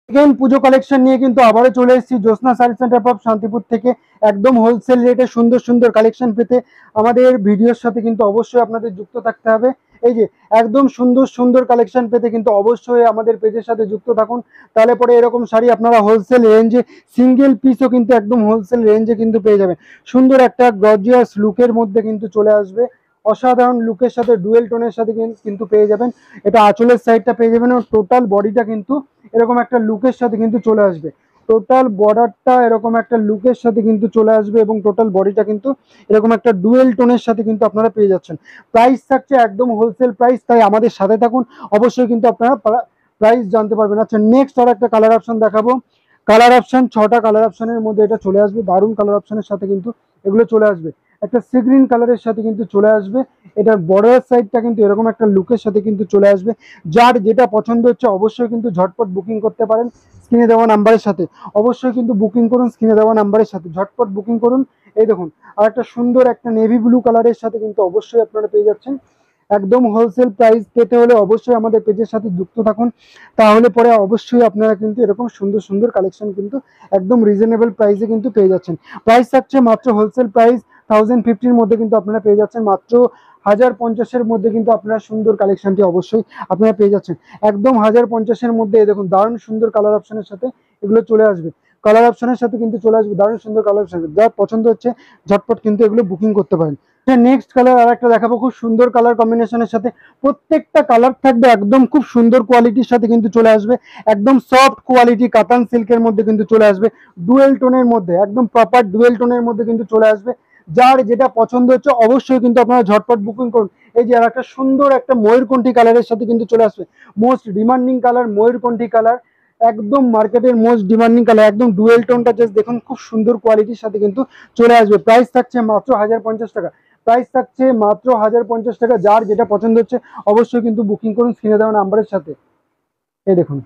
Second পুজো collection নিয়ে কিন্তু আবারও চলে এসেছি জ্যোৎস্না শাড়ি সেন্টার অফ শান্তিপুর থেকে। একদম হোলসেল রেটে সুন্দর সুন্দর কালেকশন পেতে আমাদের ভিডিওর সাথে কিন্তু অবশ্যই আপনাদের যুক্ত থাকতে হবে। এই যে একদম সুন্দর সুন্দর কালেকশন পেতে কিন্তু অবশ্যই আমাদের পেজের সাথে যুক্ত থাকুন। তাহলে পরে এরকম শাড়ি আপনারা হোলসেল রেঞ্জে, সিঙ্গেল পিসও কিন্তু একদম হোলসেল রেঞ্জে কিন্তু পেয়ে যাবেন। সুন্দর একটা গর্জিয়াস লুকের মধ্যে কিন্তু চলে আসবে, অসাধারণ লুকের সাথে ডুয়েল টোনের সাথে কিন্তু পেয়ে যাবেন। এটা আঁচলের সাইডটা পেয়ে যাবেন, এবং টোটাল বডিটা কিন্তু এরকম একটা লুকের সাথে কিন্তু চলে আসবে। টোটাল বর্ডারটা এরকম একটা লুকের সাথে কিন্তু চলে আসবে, এবং টোটাল বডিটা কিন্তু এরকম একটা ডুয়েল টোনের সাথে কিন্তু আপনারা পেয়ে যাচ্ছেন। প্রাইস থাকছে একদম হোলসেল প্রাইস, তাই আমাদের সাথে থাকুন, অবশ্যই কিন্তু আপনারা প্রাইস জানতে পারবেন। আচ্ছা, নেক্সট আর একটা কালার অপশন দেখাবো। কালার অপশন 6টা কালার অপশনের মধ্যে এটা চলে আসবে, দারুণ কালার অপশনের সাথে কিন্তু এগুলো চলে আসবে। একটা সি গ্রিন কালারের সাথে কিন্তু চলে আসবে। এটার বর্ডার সাইডটা কিন্তু এরকম একটা লুকের সাথে কিন্তু চলে আসবে। যার যেটা পছন্দ হচ্ছে অবশ্যই কিন্তু ঝটপট বুকিং করতে পারেন স্ক্রিনে দেওয়া নাম্বারের সাথে। অবশ্যই কিন্তু বুকিং করুন স্ক্রিনে দেওয়া নাম্বারের সাথে, ঝটপট বুকিং করুন। এই দেখুন, আর একটা সুন্দর একটা নেভি ব্লু কালারের সাথে কিন্তু অবশ্যই আপনারা পেয়ে যাচ্ছেন। একদম হোলসেল প্রাইস পেতে হলে অবশ্যই আমাদের পেজের সাথে যুক্ত থাকুন, তাহলে পরে অবশ্যই আপনারা কিন্তু এরকম সুন্দর সুন্দর কালেকশন কিন্তু একদম রিজনেবল প্রাইসে কিন্তু পেয়ে যাচ্ছেন। প্রাইস থাকছে মাত্র হোলসেল প্রাইস 1050-র মধ্যে কিন্তু আপনারা পেয়ে যাচ্ছেন। মাত্র 1050-এর মধ্যে কিন্তু আপনারা সুন্দর কালেকশনটি অবশ্যই আপনারা পেয়ে যাচ্ছেন। একদম 1050-এর মধ্যে দেখুন দারুণ সুন্দর কালার অপশনের সাথে এগুলো চলে আসবে। কালার অপশনের সাথে কিন্তু চলে আসবে দারুণ সুন্দর কালার অপশন, যা পছন্দ হচ্ছে ঝটপট কিন্তু এগুলো বুকিং করতে পারেন। নেক্সট কালার আর একটা দেখাবো, খুব সুন্দর কালার কম্বিনেশনের সাথে। প্রত্যেকটা কালার থাকবে একদম খুব সুন্দর কোয়ালিটির সাথে কিন্তু চলে আসবে। একদম সফট কোয়ালিটি কাতান সিল্কের মধ্যে কিন্তু চলে আসবে, ডুয়েল টোনের মধ্যে, একদম প্রপার ডুয়েল টোনের মধ্যে কিন্তু চলে আসবে। যার যেটা পছন্দ হচ্ছে অবশ্যই কিন্তু আপনারা ঝটপট বুকিং করুন। এই যে আর একটা সুন্দর একটা ময়ূরকণ্ঠী কালারের সাথে কিন্তু চলে আসবে, মোস্ট ডিমান্ডিং কালার ময়ূরকণ্ঠী কালার, একদম মার্কেটের মোস্ট ডিমান্ডিং কালার। একদম ডুয়েল টোনটা জাস্ট দেখুন, খুব সুন্দর কোয়ালিটির সাথে কিন্তু চলে আসবে। প্রাইস থাকছে মাত্র 1050 টাকা। প্রাইস থাকছে মাত্র 1050 টাকা। যার যেটা পছন্দ হচ্ছে অবশ্যই কিন্তু বুকিং করুন স্ক্রিনে দেওয়া নাম্বারের সাথে। এই দেখুন।